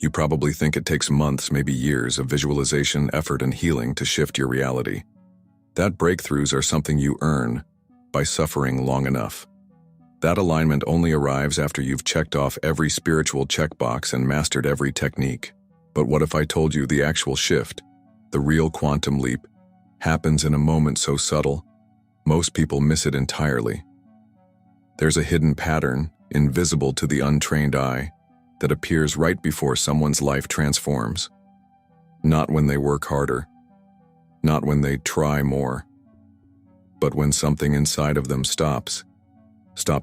You probably think it takes months, maybe years of visualization, effort, and healing to shift your reality. That breakthroughs are something you earn by suffering long enough. That alignment only arrives after you've checked off every spiritual checkbox and mastered every technique. But what if I told you the actual shift, the real quantum leap, happens in a moment so subtle, most people miss it entirely? There's a hidden pattern, invisible to the untrained eye, that appears right before someone's life transforms. Not when they work harder, not when they try more, but when something inside of them stops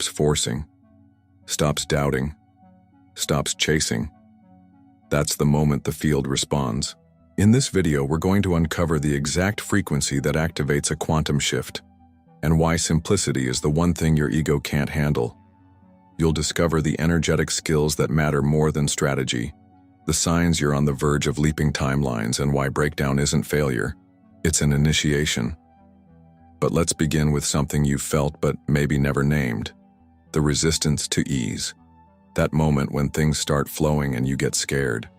forcing, stops doubting, stops chasing. That's the moment the field responds. In this video, we're going to uncover the exact frequency that activates a quantum shift, and why simplicity is the one thing your ego can't handle. You'll discover the energetic skills that matter more than strategy, the signs you're on the verge of leaping timelines, and why breakdown isn't failure, it's an initiation. But let's begin with something you've felt but maybe never named: the resistance to ease. That moment when things start flowing and you get scared.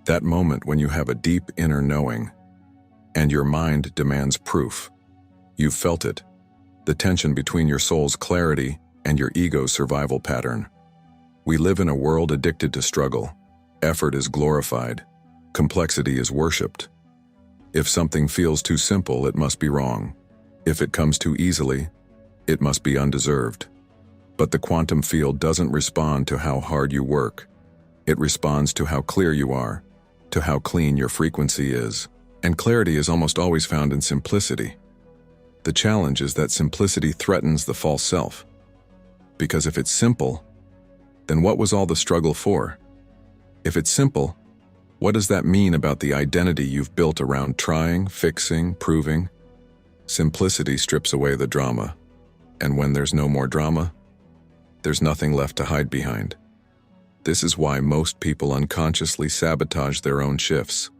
That moment when you have a deep inner knowing, and your mind demands proof. You've felt it, the tension between your soul's clarity and your ego's survival pattern. We live in a world addicted to struggle. Effort is glorified. Complexity is worshipped. If something feels too simple, it must be wrong. If it comes too easily, it must be undeserved. But the quantum field doesn't respond to how hard you work. It responds to how clear you are, to how clean your frequency is. And clarity is almost always found in simplicity. The challenge is that simplicity threatens the false self. Because if it's simple, then what was all the struggle for? If it's simple, what does that mean about the identity you've built around trying, fixing, proving? Simplicity strips away the drama. And when there's no more drama, there's nothing left to hide behind. This is why most people unconsciously sabotage their own shifts.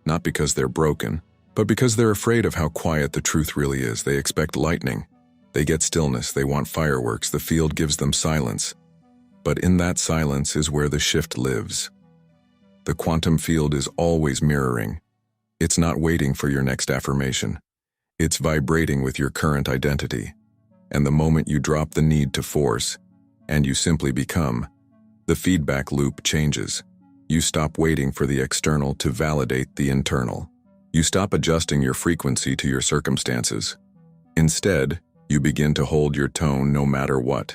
Not because they're broken, but because they're afraid of how quiet the truth really is. They expect lightning. They get stillness, they want fireworks, the field gives them silence. But in that silence is where the shift lives. The quantum field is always mirroring. It's not waiting for your next affirmation. It's vibrating with your current identity. And the moment you drop the need to force, and you simply become, the feedback loop changes. You stop waiting for the external to validate the internal. You stop adjusting your frequency to your circumstances. Instead, you begin to hold your tone no matter what.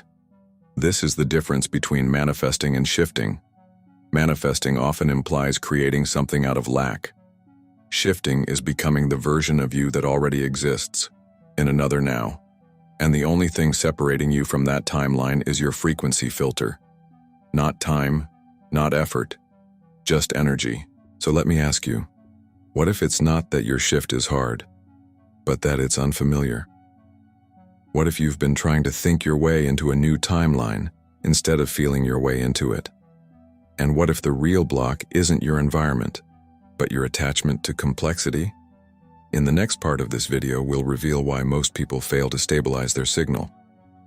This is the difference between manifesting and shifting. Manifesting often implies creating something out of lack. Shifting is becoming the version of you that already exists, in another now. And the only thing separating you from that timeline is your frequency filter. Not time, not effort, just energy. So let me ask you, what if it's not that your shift is hard, but that it's unfamiliar? What if you've been trying to think your way into a new timeline instead of feeling your way into it? And what if the real block isn't your environment, but your attachment to complexity? In the next part of this video, we'll reveal why most people fail to stabilize their signal,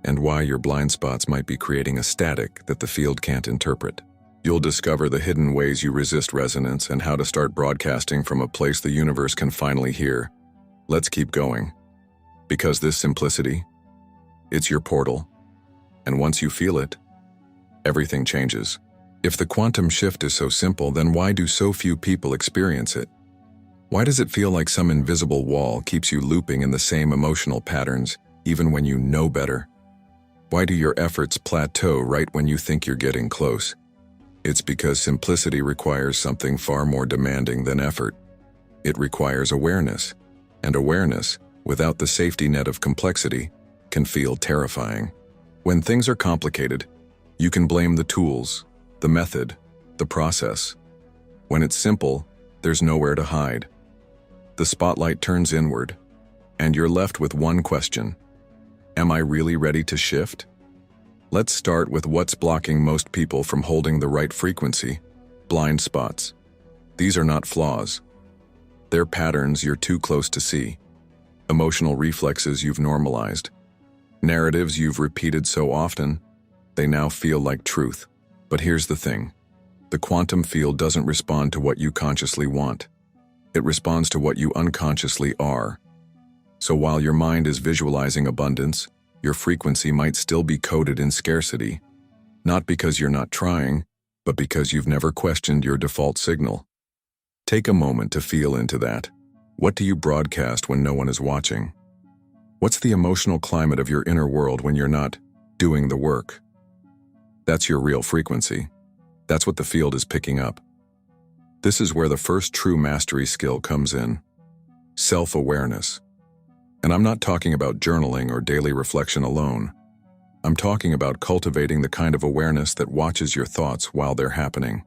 and why your blind spots might be creating a static that the field can't interpret. You'll discover the hidden ways you resist resonance and how to start broadcasting from a place the universe can finally hear. Let's keep going. Because this simplicity, it's your portal, and once you feel it, everything changes. If the quantum shift is so simple, then why do so few people experience it? Why does it feel like some invisible wall keeps you looping in the same emotional patterns, even when you know better? Why do your efforts plateau right when you think you're getting close? It's because simplicity requires something far more demanding than effort. It requires awareness, and awareness, without the safety net of complexity, can feel terrifying. When things are complicated, you can blame the tools, the method, the process. When it's simple, there's nowhere to hide. The spotlight turns inward, and you're left with one question: am I really ready to shift? Let's start with what's blocking most people from holding the right frequency: blind spots. These are not flaws. They're patterns you're too close to see, emotional reflexes you've normalized, narratives you've repeated so often, they now feel like truth. But here's the thing. The quantum field doesn't respond to what you consciously want. It responds to what you unconsciously are. So while your mind is visualizing abundance, your frequency might still be coded in scarcity, not because you're not trying, but because you've never questioned your default signal. Take a moment to feel into that. What do you broadcast when no one is watching? What's the emotional climate of your inner world when you're not doing the work? That's your real frequency. That's what the field is picking up. This is where the first true mastery skill comes in. Self-awareness. And I'm not talking about journaling or daily reflection alone. I'm talking about cultivating the kind of awareness that watches your thoughts while they're happening,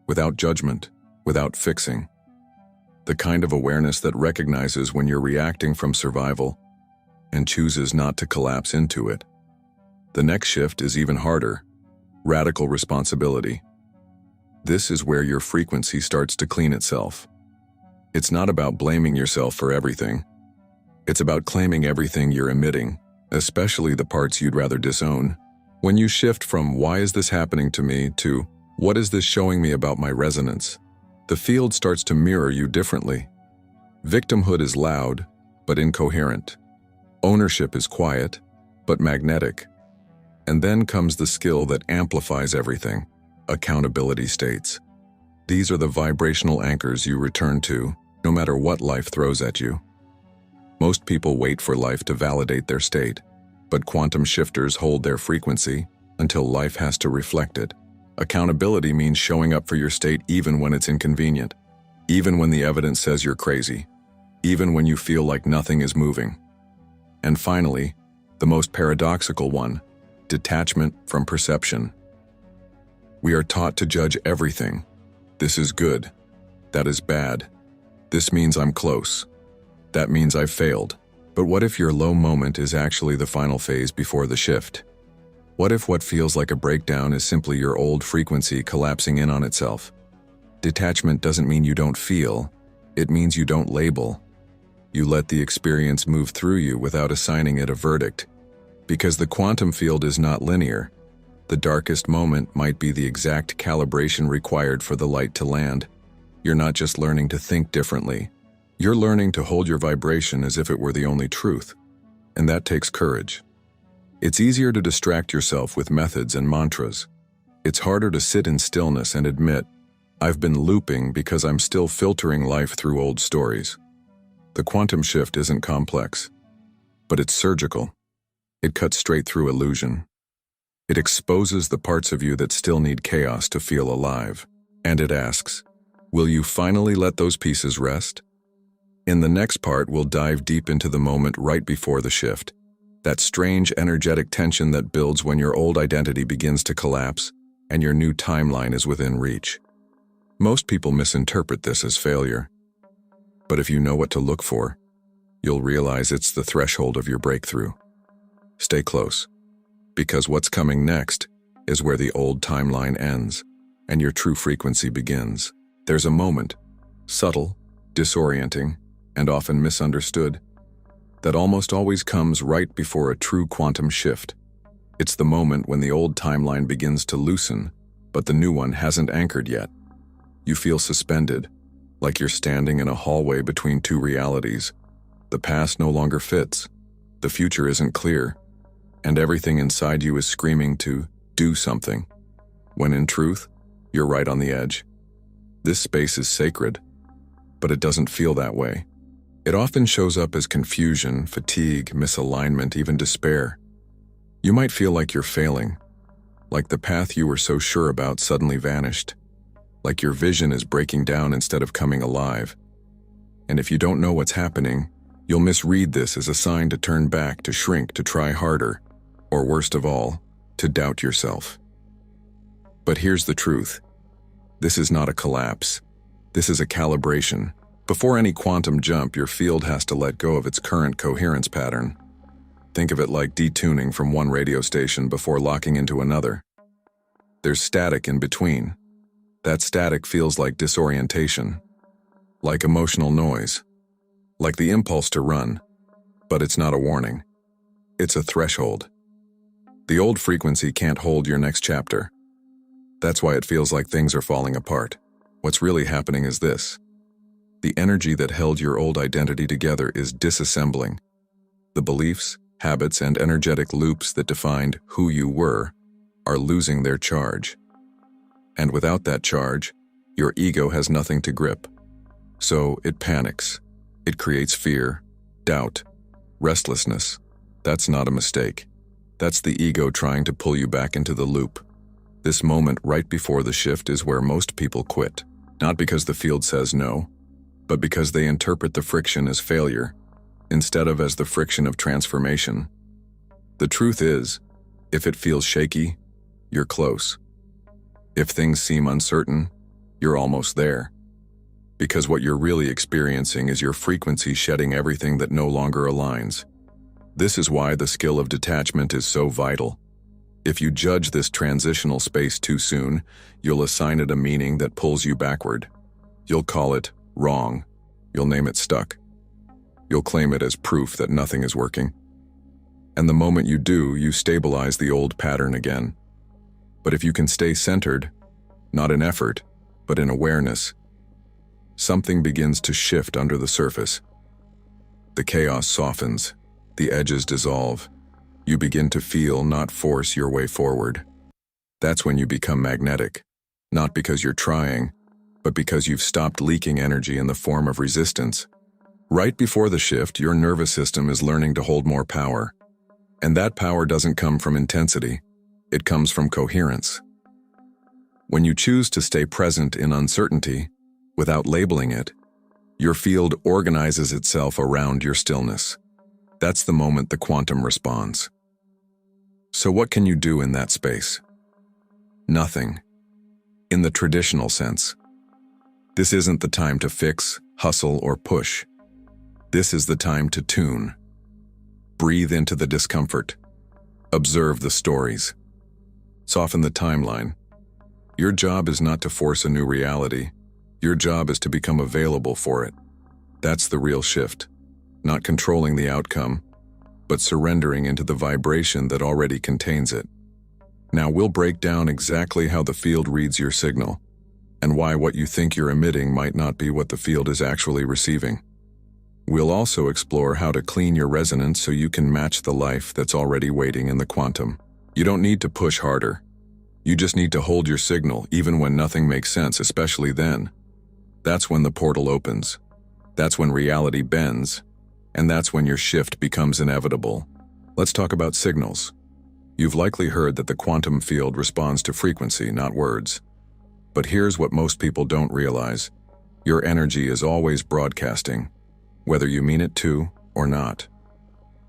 without judgment, without fixing. The kind of awareness that recognizes when you're reacting from survival and chooses not to collapse into it. The next shift is even harder. Radical responsibility. This is where your frequency starts to clean itself. It's not about blaming yourself for everything. It's about claiming everything you're emitting, especially the parts you'd rather disown. When you shift from "why is this happening to me" to "what is this showing me about my resonance?" the field starts to mirror you differently. Victimhood is loud, but incoherent. Ownership is quiet, but magnetic. And then comes the skill that amplifies everything: accountability states. These are the vibrational anchors you return to, no matter what life throws at you. Most people wait for life to validate their state, but quantum shifters hold their frequency until life has to reflect it. Accountability means showing up for your state even when it's inconvenient, even when the evidence says you're crazy, even when you feel like nothing is moving. And finally, the most paradoxical one: detachment from perception. We are taught to judge everything. This is good. That is bad. This means I'm close. That means I've failed. But what if your low moment is actually the final phase before the shift? What if what feels like a breakdown is simply your old frequency collapsing in on itself? Detachment doesn't mean you don't feel. It means you don't label. You let the experience move through you without assigning it a verdict. Because the quantum field is not linear. The darkest moment might be the exact calibration required for the light to land. You're not just learning to think differently. You're learning to hold your vibration as if it were the only truth. And that takes courage. It's easier to distract yourself with methods and mantras. It's harder to sit in stillness and admit, "I've been looping because I'm still filtering life through old stories." The quantum shift isn't complex, but it's surgical. It cuts straight through illusion. It exposes the parts of you that still need chaos to feel alive. And it asks, will you finally let those pieces rest? In the next part, we'll dive deep into the moment right before the shift. That strange energetic tension that builds when your old identity begins to collapse and your new timeline is within reach. Most people misinterpret this as failure. But if you know what to look for, you'll realize it's the threshold of your breakthrough. Stay close, because what's coming next is where the old timeline ends and your true frequency begins. There's a moment, subtle, disorienting, and often misunderstood, that almost always comes right before a true quantum shift. It's the moment when the old timeline begins to loosen, but the new one hasn't anchored yet. You feel suspended, like you're standing in a hallway between two realities. The past no longer fits, the future isn't clear, and everything inside you is screaming to do something, when in truth, you're right on the edge. This space is sacred, but it doesn't feel that way. It often shows up as confusion, fatigue, misalignment, even despair. You might feel like you're failing, like the path you were so sure about suddenly vanished, like your vision is breaking down instead of coming alive. And if you don't know what's happening, you'll misread this as a sign to turn back, to shrink, to try harder, or worst of all, to doubt yourself. But here's the truth. This is not a collapse. This is a calibration. Before any quantum jump, your field has to let go of its current coherence pattern. Think of it like detuning from one radio station before locking into another. There's static in between. That static feels like disorientation, like emotional noise, like the impulse to run, but it's not a warning. It's a threshold. The old frequency can't hold your next chapter. That's why it feels like things are falling apart. What's really happening is this. The energy that held your old identity together is disassembling. The beliefs, habits, and energetic loops that defined who you were are losing their charge. And without that charge, your ego has nothing to grip. So it panics. It creates fear, doubt, restlessness. That's not a mistake. That's the ego trying to pull you back into the loop. This moment right before the shift is where most people quit. Not because the field says no, but because they interpret the friction as failure, instead of as the friction of transformation. The truth is, if it feels shaky, you're close. If things seem uncertain, you're almost there. Because what you're really experiencing is your frequency shedding everything that no longer aligns. This is why the skill of detachment is so vital. If you judge this transitional space too soon, you'll assign it a meaning that pulls you backward. You'll call it wrong. You'll name it stuck. You'll claim it as proof that nothing is working. And the moment you do, you stabilize the old pattern again. But if you can stay centered, not in effort, but in awareness, something begins to shift under the surface. The chaos softens, the edges dissolve. You begin to feel, not force, your way forward. That's when you become magnetic, not because you're trying, but because you've stopped leaking energy in the form of resistance. Right before the shift, your nervous system is learning to hold more power. And that power doesn't come from intensity, it comes from coherence. When you choose to stay present in uncertainty, without labeling it, your field organizes itself around your stillness. That's the moment the quantum responds. So what can you do in that space? Nothing. In the traditional sense. This isn't the time to fix, hustle, or push. This is the time to tune. Breathe into the discomfort. Observe the stories. Soften the timeline. Your job is not to force a new reality. Your job is to become available for it. That's the real shift. Not controlling the outcome, but surrendering into the vibration that already contains it. Now we'll break down exactly how the field reads your signal, and why what you think you're emitting might not be what the field is actually receiving. We'll also explore how to clean your resonance so you can match the life that's already waiting in the quantum. You don't need to push harder. You just need to hold your signal even when nothing makes sense, especially then. That's when the portal opens. That's when reality bends. And that's when your shift becomes inevitable. Let's talk about signals. You've likely heard that the quantum field responds to frequency, not words. But here's what most people don't realize. Your energy is always broadcasting, whether you mean it to or not.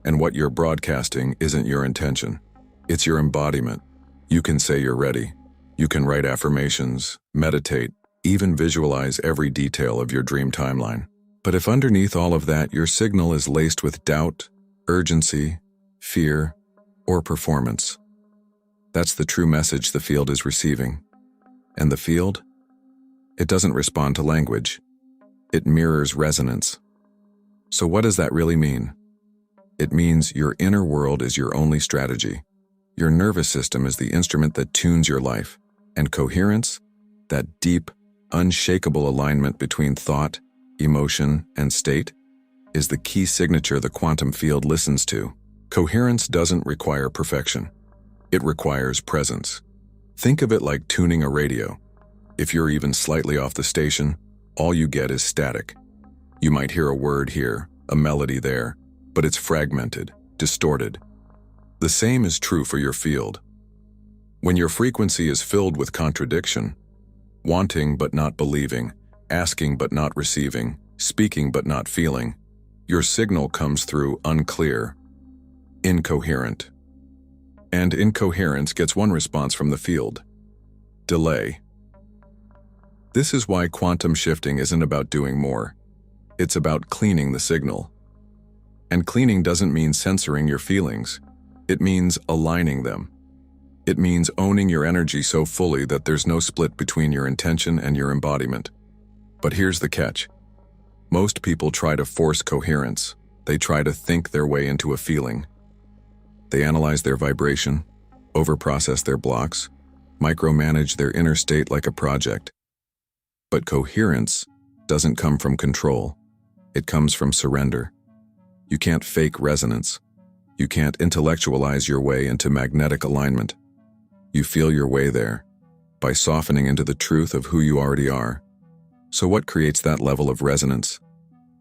And what you're broadcasting isn't your intention. It's your embodiment. You can say you're ready. You can write affirmations, meditate, even visualize every detail of your dream timeline. But if underneath all of that your signal is laced with doubt, urgency, fear, or performance, that's the true message the field is receiving. And the field? It doesn't respond to language. It mirrors resonance. So what does that really mean? It means your inner world is your only strategy. Your nervous system is the instrument that tunes your life. And coherence, that deep, unshakable alignment between thought, emotion, and state, is the key signature the quantum field listens to. Coherence doesn't require perfection. It requires presence. Think of it like tuning a radio. If you're even slightly off the station, all you get is static. You might hear a word here, a melody there, but it's fragmented, distorted. The same is true for your field. When your frequency is filled with contradiction, wanting but not believing, asking but not receiving, speaking but not feeling, your signal comes through unclear, incoherent. And incoherence gets one response from the field: delay. This is why quantum shifting isn't about doing more. It's about cleaning the signal. And cleaning doesn't mean censoring your feelings. It means aligning them. It means owning your energy so fully that there's no split between your intention and your embodiment. But here's the catch. Most people try to force coherence. They try to think their way into a feeling. They analyze their vibration, overprocess their blocks, micromanage their inner state like a project. But coherence doesn't come from control. It comes from surrender. You can't fake resonance. You can't intellectualize your way into magnetic alignment. You feel your way there by softening into the truth of who you already are. So what creates that level of resonance?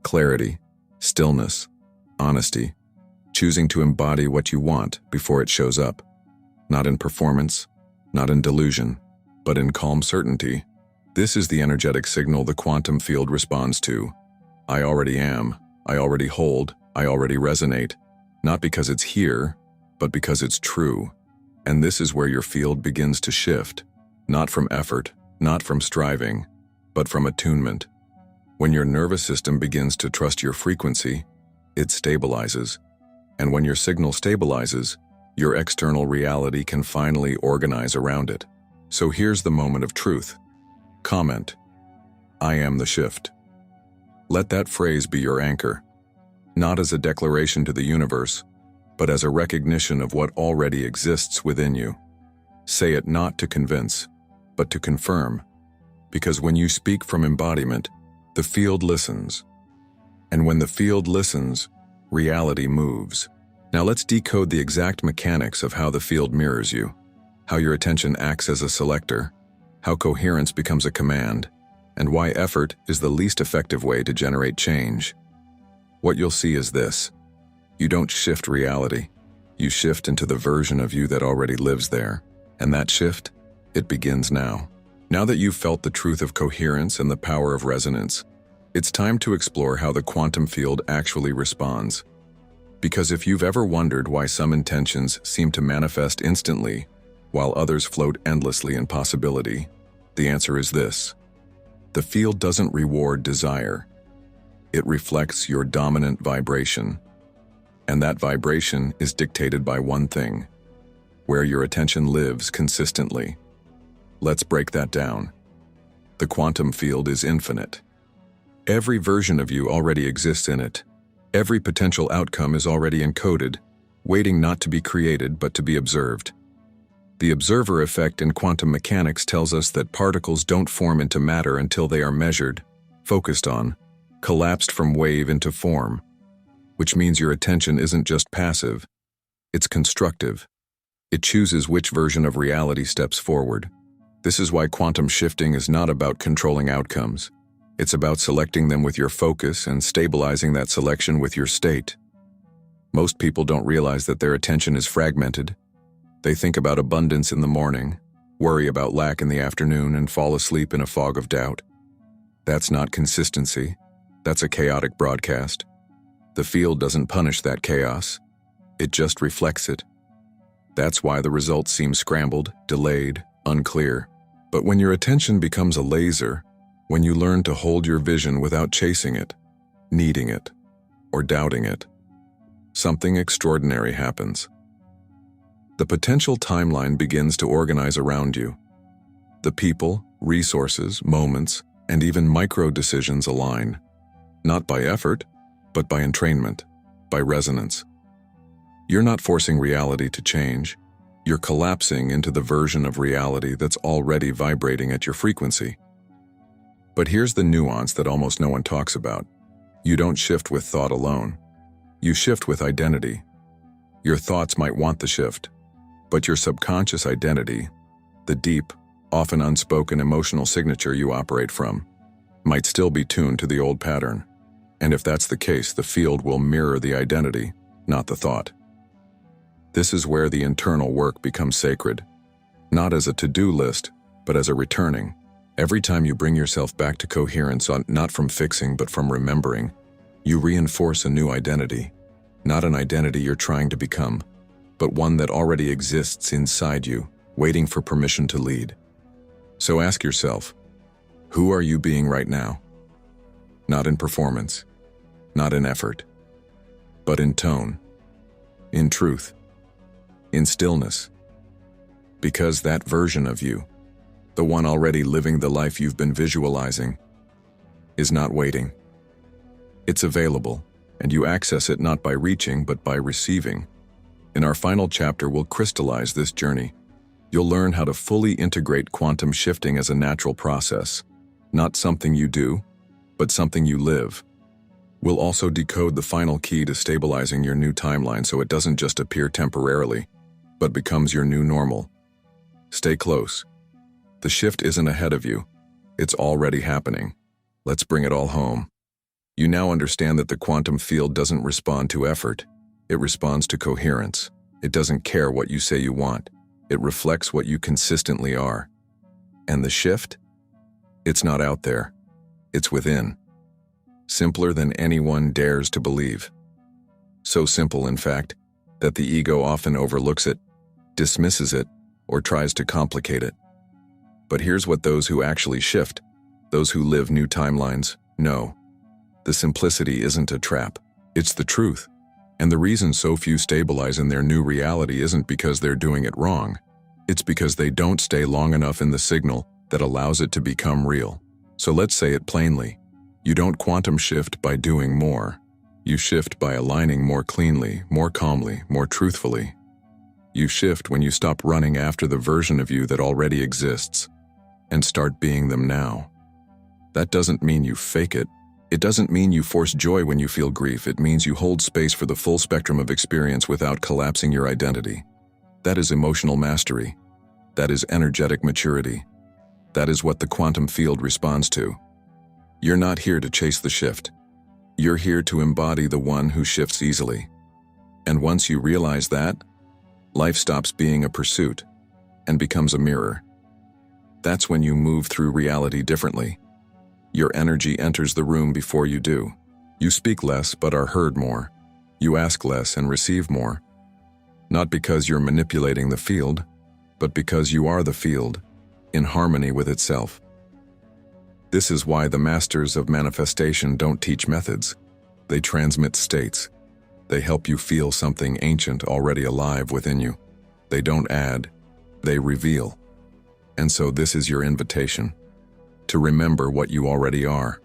Clarity, stillness, honesty, choosing to embody what you want before it shows up. Not in performance, not in delusion, but in calm certainty. This is the energetic signal the quantum field responds to. I already am, I already hold, I already resonate. Not because it's here, but because it's true. And this is where your field begins to shift. Not from effort, not from striving, but from attunement. When your nervous system begins to trust your frequency, it stabilizes. And when your signal stabilizes, your external reality can finally organize around it. So here's the moment of truth. Comment: I am the shift. Let that phrase be your anchor, not as a declaration to the universe, but as a recognition of what already exists within you. Say it not to convince, but to confirm, because when you speak from embodiment, the field listens. And when the field listens, reality moves. Now let's decode the exact mechanics of how the field mirrors you, how your attention acts as a selector, how coherence becomes a command, and why effort is the least effective way to generate change. What you'll see is this: you don't shift reality, you shift into the version of you that already lives there. And that shift, it begins now. Now that you've felt the truth of coherence and the power of resonance, it's time to explore how the quantum field actually responds. Because if you've ever wondered why some intentions seem to manifest instantly, while others float endlessly in possibility, the answer is this: the field doesn't reward desire. It reflects your dominant vibration. And that vibration is dictated by one thing: where your attention lives consistently. Let's break that down. The quantum field is infinite. Every version of you already exists in it. Every potential outcome is already encoded, waiting not to be created but to be observed. The observer effect in quantum mechanics tells us that particles don't form into matter until they are measured, focused on, collapsed from wave into form, which means your attention isn't just passive, it's constructive. It chooses which version of reality steps forward. This is why quantum shifting is not about controlling outcomes. It's about selecting them with your focus and stabilizing that selection with your state. Most people don't realize that their attention is fragmented. They think about abundance in the morning, worry about lack in the afternoon, and fall asleep in a fog of doubt. That's not consistency. That's a chaotic broadcast. The field doesn't punish that chaos. It just reflects it. That's why the results seem scrambled, delayed, unclear. But when your attention becomes a laser, when you learn to hold your vision without chasing it, needing it, or doubting it, something extraordinary happens. The potential timeline begins to organize around you. The people, resources, moments, and even micro-decisions align, not by effort, but by entrainment, by resonance. You're not forcing reality to change. You're collapsing into the version of reality that's already vibrating at your frequency. But here's the nuance that almost no one talks about. You don't shift with thought alone. You shift with identity. Your thoughts might want the shift, but your subconscious identity, the deep, often unspoken emotional signature you operate from, might still be tuned to the old pattern. And if that's the case, the field will mirror the identity, not the thought. This is where the internal work becomes sacred, not as a to-do list, but as a returning. Every time you bring yourself back to coherence, not from fixing but from remembering, you reinforce a new identity, not an identity you're trying to become, but one that already exists inside you, waiting for permission to lead. So ask yourself, who are you being right now? Not in performance, not in effort, but in tone, in truth, in stillness. Because that version of you, the one already living the life you've been visualizing, is not waiting. It's available, and you access it not by reaching but by receiving. In our final chapter, we'll crystallize this journey. You'll learn how to fully integrate quantum shifting as a natural process, not something you do, but something you live. We'll also decode the final key to stabilizing your new timeline so it doesn't just appear temporarily, but becomes your new normal. Stay close. The shift isn't ahead of you. It's already happening. Let's bring it all home. You now understand that the quantum field doesn't respond to effort. It responds to coherence. It doesn't care what you say you want. It reflects what you consistently are. And the shift? It's not out there. It's within. Simpler than anyone dares to believe. So simple, in fact, that the ego often overlooks it, dismisses it, or tries to complicate it. But here's what those who actually shift, those who live new timelines, know. The simplicity isn't a trap. It's the truth. And the reason so few stabilize in their new reality isn't because they're doing it wrong. It's because they don't stay long enough in the signal that allows it to become real. So let's say it plainly. You don't quantum shift by doing more. You shift by aligning more cleanly, more calmly, more truthfully. You shift when you stop running after the version of you that already exists and start being them now. That doesn't mean you fake it. It doesn't mean you force joy when you feel grief. It means you hold space for the full spectrum of experience without collapsing your identity. That is emotional mastery. That is energetic maturity. That is what the quantum field responds to. You're not here to chase the shift. You're here to embody the one who shifts easily. And once you realize that, life stops being a pursuit and becomes a mirror. That's when you move through reality differently. Your energy enters the room before you do. You speak less but are heard more. You ask less and receive more. Not because you're manipulating the field, but because you are the field, in harmony with itself. This is why the masters of manifestation don't teach methods. They transmit states. They help you feel something ancient already alive within you. They don't add, they reveal. And so this is your invitation. To remember what you already are.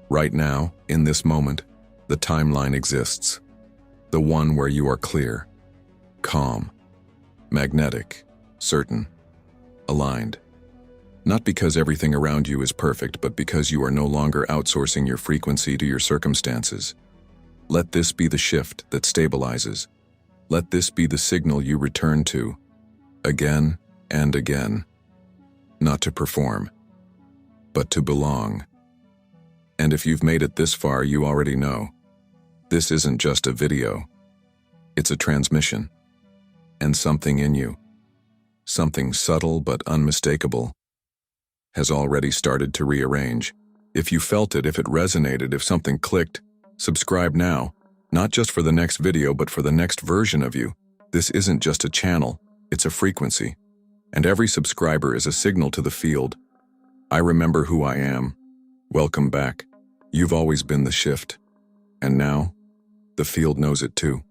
Right now, in this moment, the timeline exists. The one where you are clear, calm, magnetic, certain, aligned. Not because everything around you is perfect, but because you are no longer outsourcing your frequency to your circumstances. Let this be the shift that stabilizes. Let this be the signal you return to, again and again. Not to perform, but to belong. And if you've made it this far, you already know. This isn't just a video. It's a transmission. And something in you, something subtle but unmistakable, has already started to rearrange. If you felt it, if it resonated, if something clicked, subscribe now. Not just for the next video, but for the next version of you. This isn't just a channel, it's a frequency. And every subscriber is a signal to the field. I remember who I am. Welcome back. You've always been the shift. And now, the field knows it too.